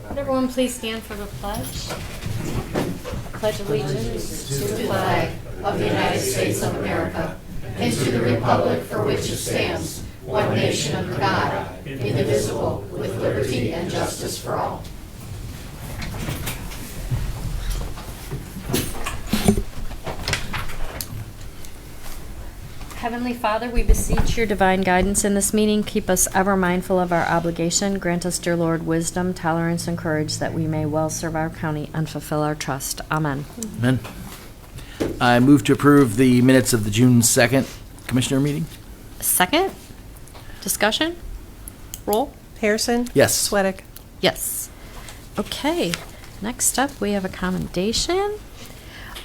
Would everyone please stand for the pledge? Pledge allegiance to the flag of the United States of America and to the republic for which it stands, one nation under God, indivisible, with liberty and justice for all. Heavenly Father, we beseech your divine guidance in this meeting. Keep us ever mindful of our obligation. Grant us, dear Lord, wisdom, tolerance, and courage that we may well serve our county and fulfill our trust. Amen. Amen. I move to approve the minutes of the June 2nd Commissioner meeting. Second. Discussion. Roll. Harrison? Yes. Sweattick? Yes. Okay. Next up, we have a commendation.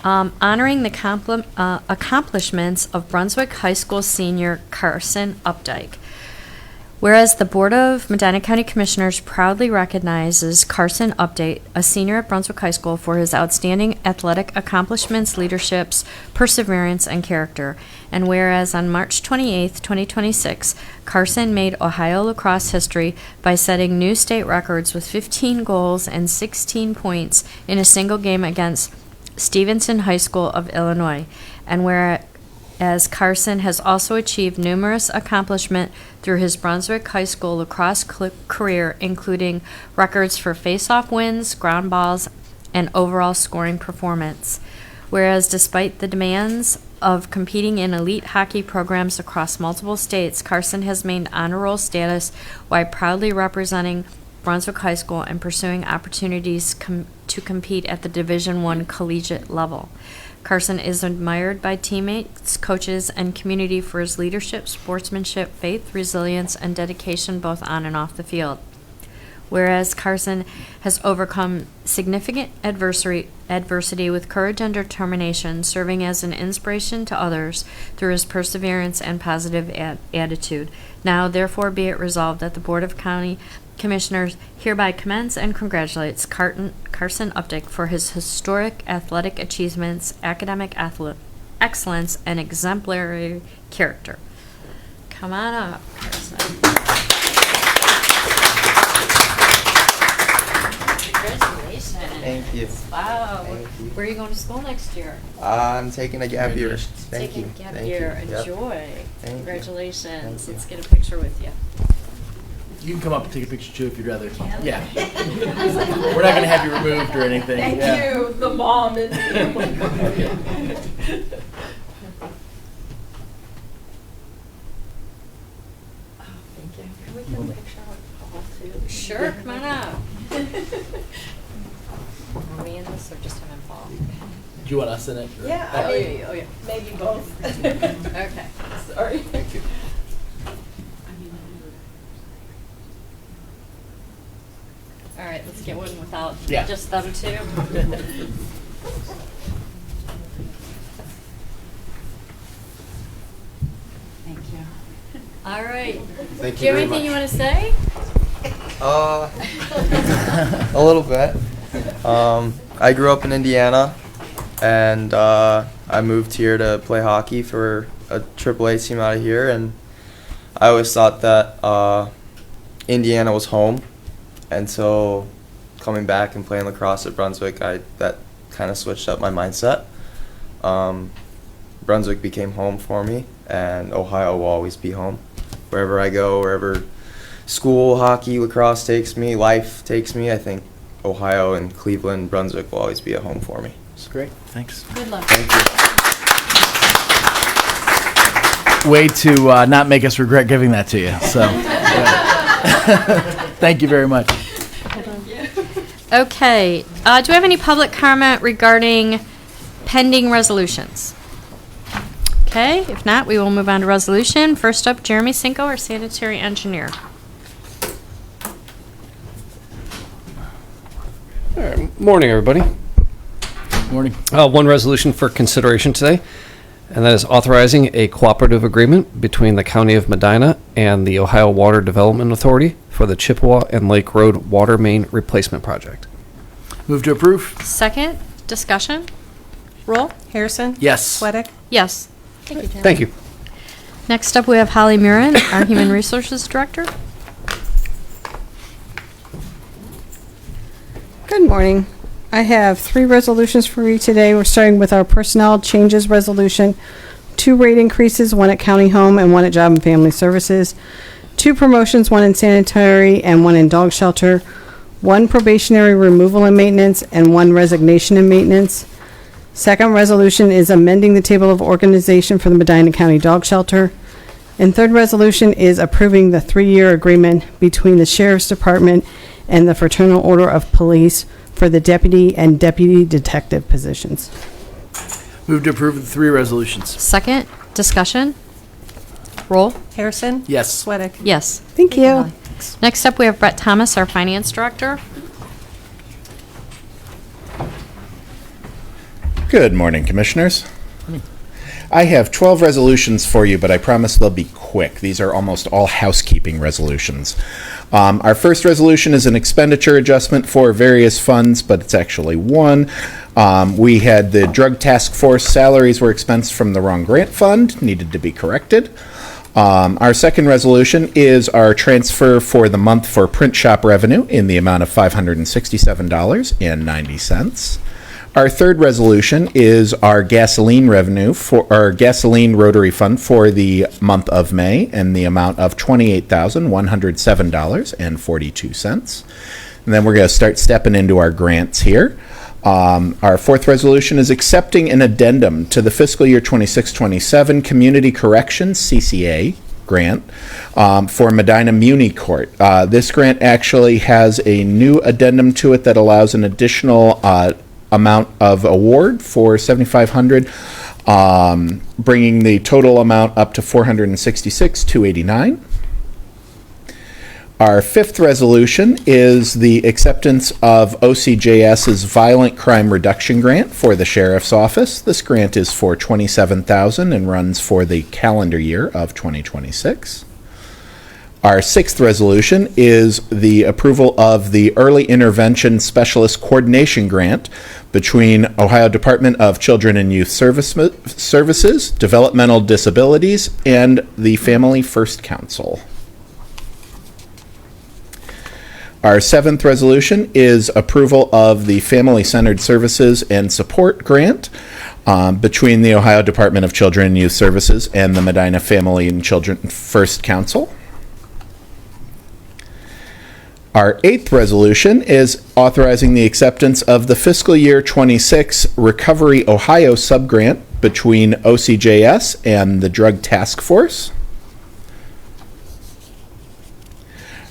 Honoring the accomplishments of Brunswick High School senior Carson Updike. Whereas the Board of Medina County Commissioners proudly recognizes Carson Updike, a senior at Brunswick High School, for his outstanding athletic accomplishments, leaderships, perseverance, and character. And whereas on March 28, 2026, Carson made Ohio lacrosse history by setting new state records with 15 goals and 16 points in a single game against Stevenson High School of Illinois, and whereas Carson has also achieved numerous accomplishments through his Brunswick High School lacrosse career, including records for face-off wins, ground balls, and overall scoring performance. Whereas despite the demands of competing in elite hockey programs across multiple states, Carson has maintained honor roll status while proudly representing Brunswick High School and pursuing opportunities to compete at the Division I collegiate level. Carson is admired by teammates, coaches, and community for his leadership, sportsmanship, faith, resilience, and dedication both on and off the field. Whereas Carson has overcome significant adversity with courage and determination, serving as an inspiration to others through his perseverance and positive attitude. Now, therefore, be it resolved that the Board of County Commissioners hereby commends and congratulates Carson Updike for his historic athletic achievements, academic excellence, and exemplary character. Come on up, Carson. Congratulations. Thank you. Wow. Thank you. Where are you going to school next year? I'm taking a gap year. Thank you. Taking a gap Thank year. you. Yep. Enjoy. Thank you. Congratulations. Thank you. Let's get a picture with you. You can come up and take a picture too if you'd rather. Yeah. We're not going to have you removed or anything. Thank Yeah. you, the mom in me. Thank you. Can we get a picture with Paul too? Sure, come on up. Are we in this or just him and Paul? Do you want us in it? or- Yeah, Oh, yeah, oh, yeah. maybe both. Okay. Sorry. Thank you. All right, let's get one without Yeah. just them two. Thank you. All right. Thank Do you have very anything you much. want to say? A little bit. I grew up in Indiana, and I moved here to play hockey for a AAA team out of here, and I always thought that Indiana was home, and so coming back and playing lacrosse at Brunswick, that kind of switched up my mindset. Brunswick became home for me, and Ohio will always be home. Wherever I go, wherever school, hockey, lacrosse takes me, life takes me, I think Ohio and Cleveland, Brunswick will always be a home for me. It's great. Thanks. Good luck. Thank you. Way to not make us regret giving that to you. So, thank you very much. Okay. Do we have any public comment regarding pending resolutions? Okay. If not, we will move on to resolution. First up, Jeremy Cinco, our sanitary engineer. All right. Morning, everybody. Morning. One resolution for consideration today, and that is authorizing a cooperative agreement between the County of Medina and the Ohio Water Development Authority for the Chippewa and Lake Road Water Main Replacement Project. Move to approve. Second, discussion. Roll. Harrison? Yes. Sweattick? Yes. Thank you, Jeremy. Thank you. Next up, we have Holly Murin, our Human Resources Director. Good morning. I have 3 resolutions for you today. We're starting with our personnel changes resolution. 2 rate increases, 1 at county home and 1 at job and family services. 2 promotions, 1 in sanitary and 1 in dog shelter. 1 probationary removal and maintenance and 1 resignation and maintenance. Second resolution is amending the table of organization for the Medina County Dog Shelter. And third resolution is approving the 3-year agreement between the Sheriff's Department and the Fraternal Order of Police for the deputy and deputy detective positions. Move to approve the 3 resolutions. Second, discussion. Roll. Harrison? Yes. Sweattick? Yes. Thank you. Holly. Next up, we have Brett Thomas, our finance director. Good morning, Commissioners. I have 12 resolutions for you, but I promise they'll be quick. These are almost all housekeeping resolutions. Our first resolution is an expenditure adjustment for various funds, but it's actually one. We had the Drug Task Force salaries were expensed from the wrong grant fund, needed to be corrected. Our second resolution is our transfer for the month for print shop revenue in the amount of $567.90. Our third resolution is our gasoline revenue for our gasoline rotary fund for the month of May in the amount of $28,107.42. And then we're going to start stepping into our grants here. Our fourth resolution is accepting an addendum to the fiscal year 26-27 Community Corrections CCA grant for Medina Muni Court. This grant actually has a new addendum to it that allows an additional amount of award for $7,500, bringing the total amount up to $466,289. Our fifth resolution is the acceptance of OCJS's Violent Crime Reduction Grant for the Sheriff's Office. This grant is for $27,000 and runs for the calendar year of 2026. Our sixth resolution is the approval of the Early Intervention Specialist Coordination Grant between Ohio Department of Children and Youth Services, Developmental Disabilities, and the Family First Council. Our seventh resolution is approval of the Family Centered Services and Support Grant between the Ohio Department of Children and Youth Services and the Medina Family and Children First Council. Our eighth resolution is authorizing the acceptance of the fiscal year 26 Recovery Ohio subgrant between OCJS and the Drug Task Force.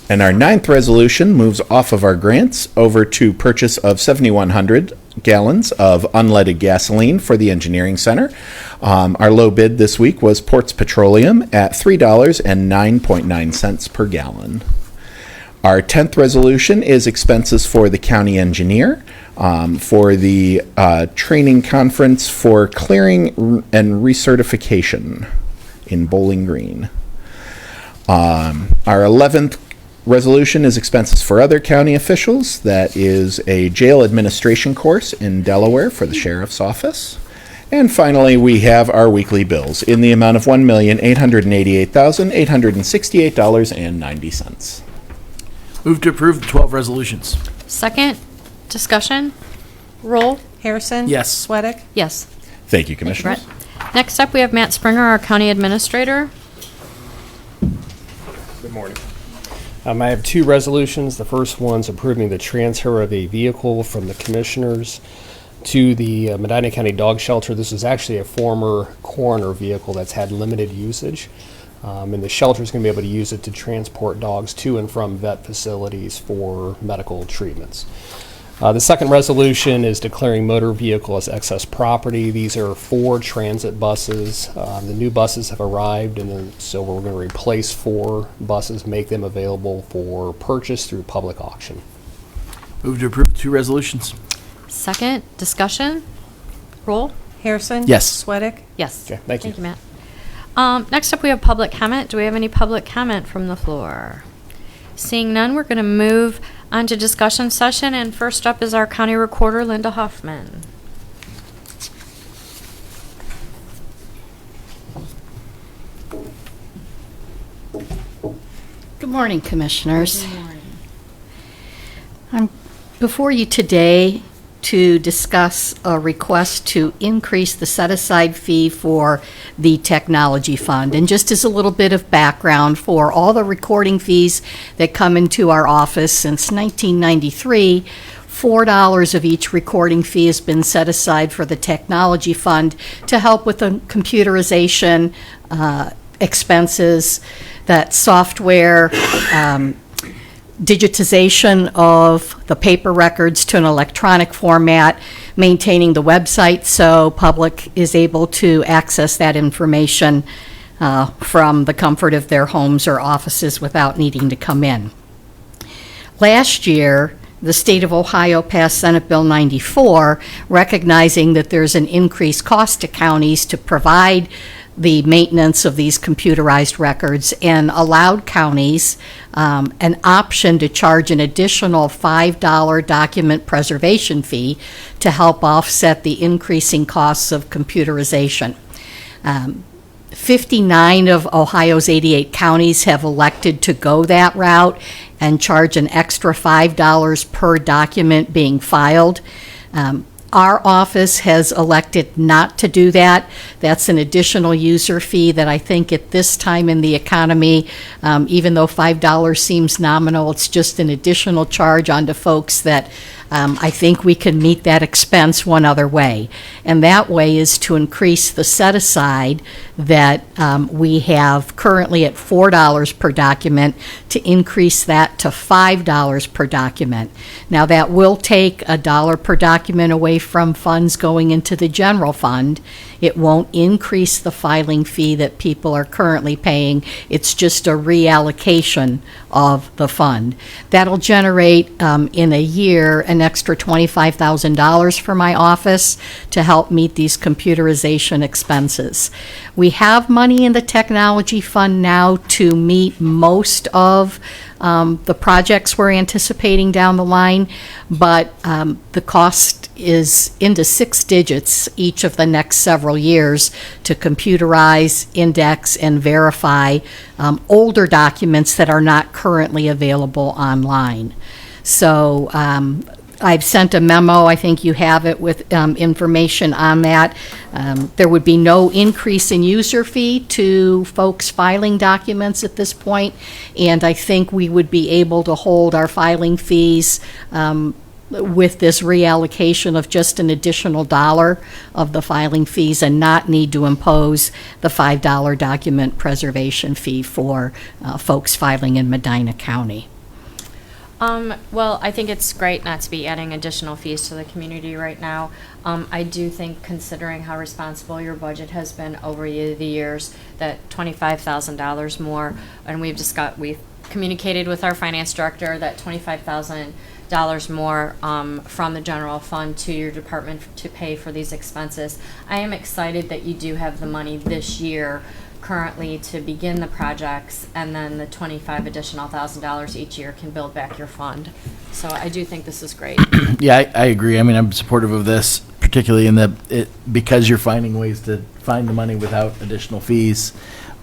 And our ninth resolution moves off of our grants over to purchase of 7,100 gallons of unleaded gasoline for the Engineering Center. Our low bid this week was Ports Petroleum at $3.09 per gallon. Our 10th resolution is expenses for the county engineer for the training conference for clearing and recertification in Bowling Green. Our 11th resolution is expenses for other county officials. That is a jail administration course in Delaware for the sheriff's office. And finally, we have our weekly bills in the amount of $1,888,868.90. Move to approve the 12 resolutions. Second, discussion. Roll. Harrison? Yes. Sweattick? Yes. Thank you, Thank you, Commissioners. Brett. Next up, we have Matt Springer, our county administrator. Good morning. I have 2 resolutions. The first one's approving the transfer of a vehicle from the commissioners to the Medina County Dog Shelter. This is actually a former coroner vehicle that's had limited usage. And the shelter is going to be able to use it to transport dogs to and from vet facilities for medical treatments. The second resolution is declaring motor vehicle as excess property. These are 4 transit buses. The new buses have arrived, and so we're going to replace 4 buses, make them available for purchase through public auction. Move to approve 2 resolutions. Second, discussion. Roll. Harrison? Yes. Sweattick? Yes. Okay, thank you. Thank you, Matt. Next up, we have public comment. Do we have any public comment from the floor? Seeing none, we're going to move on to discussion session. And first up is our county recorder, Linda Hoffman. Good morning, Commissioners. I'm before you today to discuss a request to increase the set-aside fee for the technology fund. And just as a little bit of background, for all the recording fees that come into our office since 1993, $4 of each recording fee has been set aside for the technology fund to help with the computerization expenses, that software, digitization of the paper records to an electronic format, maintaining the website so public is able to access that information from the comfort of their homes or offices without needing to come in. Last year, the state of Ohio passed Senate Bill 94, recognizing that there's an increased cost to counties to provide the maintenance of these computerized records, and allowed counties an option to charge an additional $5 document preservation fee to help offset the increasing costs of computerization. 59 of Ohio's 88 counties have elected to go that route and charge an extra $5 per document being filed. Our office has elected not to do that. That's an additional user fee that I think at this time in the economy, even though $5 seems nominal, it's just an additional charge onto folks that I think we can meet that expense one other way. And that way is to increase the set-aside that we have currently at $4 per document, to increase that to $5 per document. Now, that will take $1 per document away from funds going into the general fund. It won't increase the filing fee that people are currently paying. It's just a reallocation of the fund. That'll generate in a year an extra $25,000 for my office to help meet these computerization expenses. We have money in the technology fund now to meet most of the projects we're anticipating down the line, but the cost is into 6 digits each of the next several years to computerize, index, and verify older documents that are not currently available online. So I've sent a memo, I think you have it, with information on that. There would be no increase in user fee to folks filing documents at this point, and I think we would be able to hold our filing fees with this reallocation of just an additional $1 of the filing fees, and not need to impose the $5 document preservation fee for folks filing in Medina County. Well, I think it's great not to be adding additional fees to the community right now. I do think, considering how responsible your budget has been over the years, that $25,000 more, and we've communicated with our finance director that $25,000 more from the general fund to your department to pay for these expenses. I am excited that you do have the money this year currently to begin the projects, and then the $25,000 additional each year can build back your fund. So I do think this is great. Yeah, I agree. I mean, I'm supportive of this, particularly in because you're finding ways to find the money without additional fees.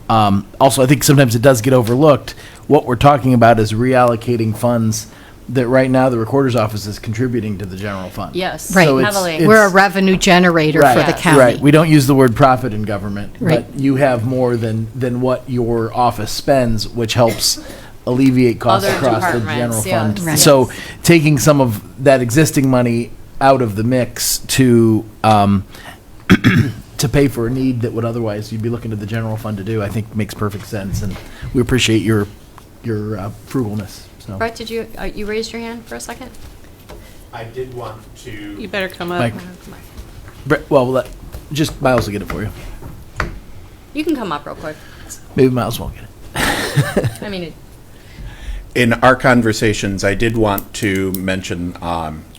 Also, I think sometimes it does get overlooked. What we're talking about is reallocating funds that right now the recorder's office is contributing to the general fund. Yes, Right. So heavily. We're a revenue generator for the county. Right. We don't use the word profit in government, Right. but you have more than what your office spends, which helps alleviate costs Other across the departments, general fund. yes. Right. So taking some of that existing money out of the mix to to pay for a need that would otherwise you'd be looking to the general fund to do, I think makes perfect sense, and we appreciate your frugalness. So. Brett, did you raised your hand for a second? I did want to. You better come up. Mike. Just Miles will get it for you. You can come up real quick. Maybe Miles won't get it. I mean, In our conversations, I did want to mention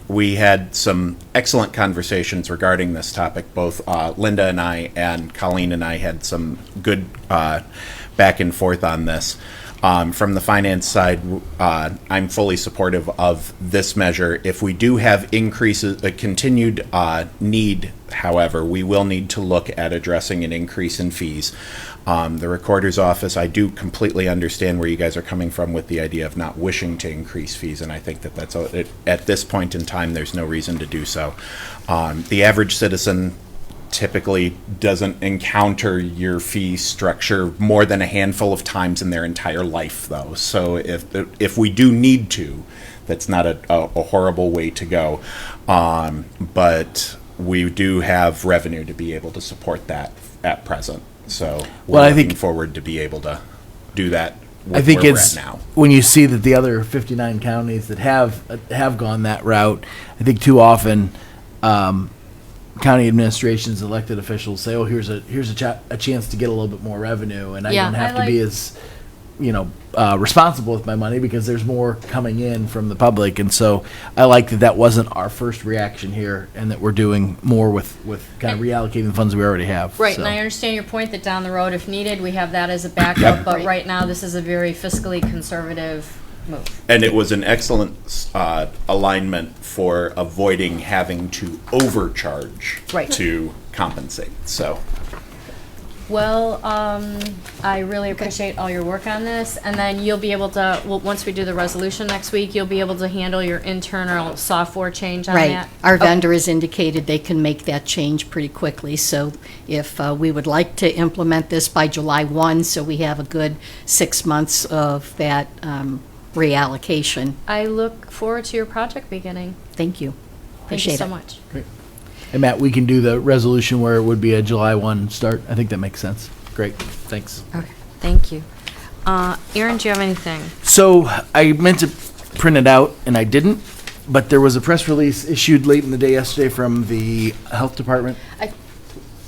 we had some excellent conversations regarding this topic. Both Linda and I and Colleen and I had some good back and forth on this. From the finance side, I'm fully supportive of this measure. If we do have increases, a continued need, however, we will need to look at addressing an increase in fees. The recorder's office, I do completely understand where you guys are coming from with the idea of not wishing to increase fees, and I think that that's at this point in time, there's no reason to do so. The average citizen typically doesn't encounter your fee structure more than a handful of times in their entire life, though. So if we do need to, that's not a horrible way to go. But we do have revenue to be able to support that at present. So we're looking forward to be able to do that. I think where it's we're at now. when you see that the other 59 counties that have gone that route, I think too often county administrations, elected officials say, "Oh, here's a chance to get a little bit more revenue, and I Yeah, don't have I to be like- as responsible with my money because there's more coming in from the public." And so I like that wasn't our first reaction here, and that we're doing more with kind of reallocating the funds we already have. Right, So. and I understand your point that down the road, if needed, we have that as a backup, but right now, this is a very fiscally conservative move. And it was an excellent alignment for avoiding having to overcharge Right. to compensate. So. Well, I really appreciate all your work on this, and then you'll be able to, well, once we do the resolution next week, you'll be able to handle your internal software change on Right. that? Our Oh, vendor has indicated they can make that change pretty quickly, so if we would like to implement this by July 1, so we have a good 6 months of that reallocation. I look forward to your project beginning. Thank you. Thank you Appreciate so it. much. And Matt, we can do the resolution where it would be a July 1 start. I think that makes sense. Great, thanks. Okay, thank you. Aaron, do you have anything? So I meant to print it out, and I didn't, but there was a press release issued late in the day yesterday from the health department.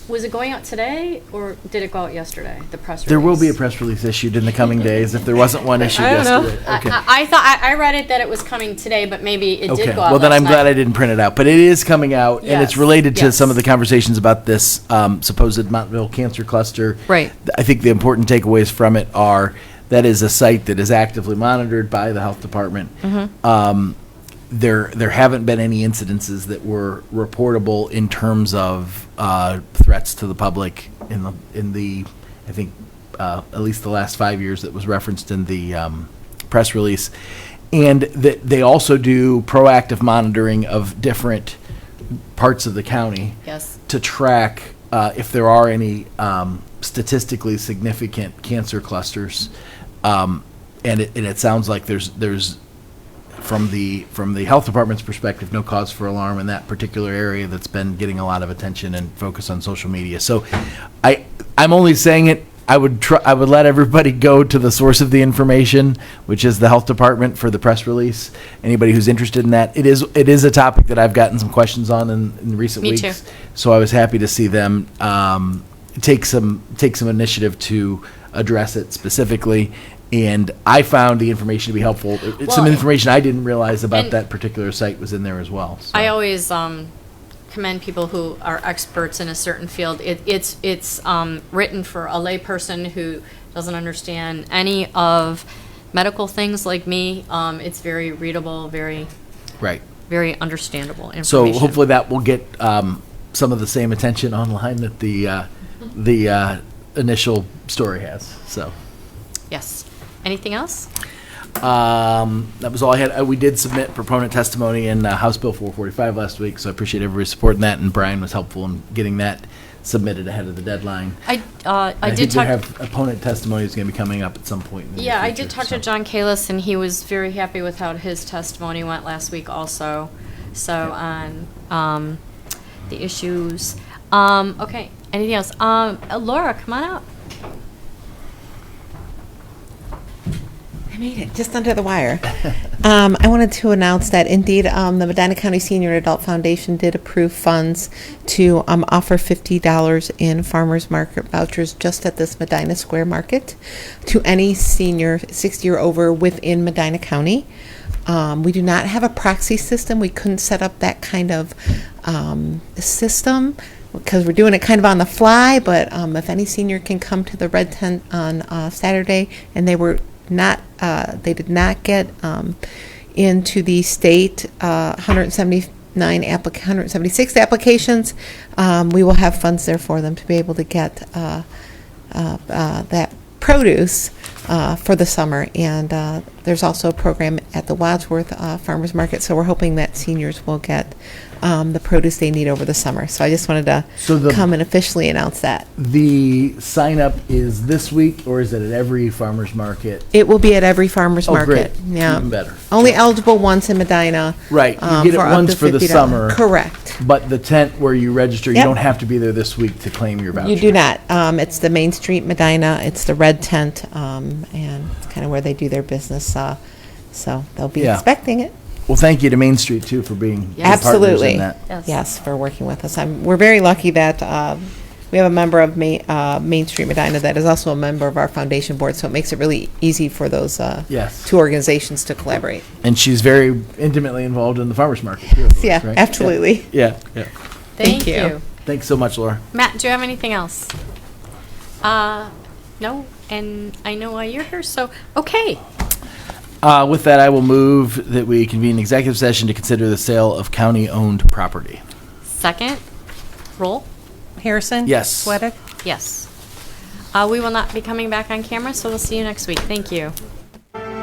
Was it going out today, or did it go out yesterday, the press release? There will be a press release issued in the coming days if there wasn't one issued I don't know. yesterday. Okay. I thought, I read it that it was coming today, but maybe it Okay. did go out Well, then last I'm glad night. I didn't print it out, but it is coming out, and it's Yes, related to yes. some of the conversations about this supposed Montville Cancer Cluster. Right. I think the important takeaways from it are that is a site that is actively monitored by the health department. Mm-hmm. There haven't been any incidences that were reportable in terms of threats to the public in the I think at least the last 5 years that was referenced in the press release, and that they also do proactive monitoring of different parts of the county Yes. to track if there are any statistically significant cancer clusters, and it sounds like there's from the health department's perspective, no cause for alarm in that particular area that's been getting a lot of attention and focus on social media. So, I'm only saying it. I would let everybody go to the source of the information, which is the health department, for the press release. Anybody who's interested in that, it is a topic that I've gotten some questions on in recent Me weeks. too. So I was happy to see them take some initiative to address it specifically. And I found the information to be helpful. Some Well, information I didn't realize about and- that particular site was in there as well. So. I always commend people who are experts in a certain field. It's written for a layperson who doesn't understand any of medical things like me. It's very readable, very Right. very understandable So information. hopefully that will get some of the same attention online that the initial story has. So. Yes. Anything else? That was all I had. We did submit proponent testimony in House Bill 445 last week, so I appreciate everybody supporting that, and Brian was helpful in getting that submitted ahead of the deadline. I think did we talk. have opponent testimony is going to be coming up at some point in the near Yeah, I future, did talk so. to John Kalis, and he was very happy with how his testimony went last week also. So on the issues. Okay, anything else? Laura, come on up. I made it just under the wire. I wanted to announce that indeed the Medina County Senior and Adult Foundation did approve funds to offer $50 in farmers market vouchers just at this Medina Square Market to any senior 60 or over within Medina County. We do not have a proxy system. We couldn't set up that kind of system because we're doing it kind of on the fly, but if any senior can come to the Red Tent on Saturday, and they were not get into the state 176 applications. We will have funds there for them to be able to get that produce for the summer. And there's also a program at the Wadsworth Farmers Market, so we're hoping that seniors will get the produce they need over the summer. So I just wanted to come and officially announce that. The sign up is this week, or is it at every farmer's market? It will be at every farmer's market. Great. Yeah. Even better. Only eligible once in Medina. Right. You get it up once to for the $50. summer. Correct. But the tent where you register, you Yep. don't have to be there this week to claim your voucher. You do not. It's the Main Street Medina. It's the red tent, and it's kind of where they do their business. So they'll be Yeah. expecting it. Well, thank you to Main Street, too, for being good partners Absolutely. in that. Yes, for working with us. We're very lucky that we have a member of Main Street Medina that is also a member of our foundation board, so it makes it really easy for those Yes. two organizations to collaborate. And she's very intimately involved in the farmer's market, too. of course, Yeah, right? absolutely. Yeah, yeah. Thank you. you. Thanks so much, Laura. Matt, do you have anything else? No, and I know why you're here, so, okay. With that, I will move that we convene executive session to consider the sale of county-owned property. Second, roll. Harrison? Yes. Sweattick? Yes. We will not be coming back on camera, so we'll see you next week. Thank you.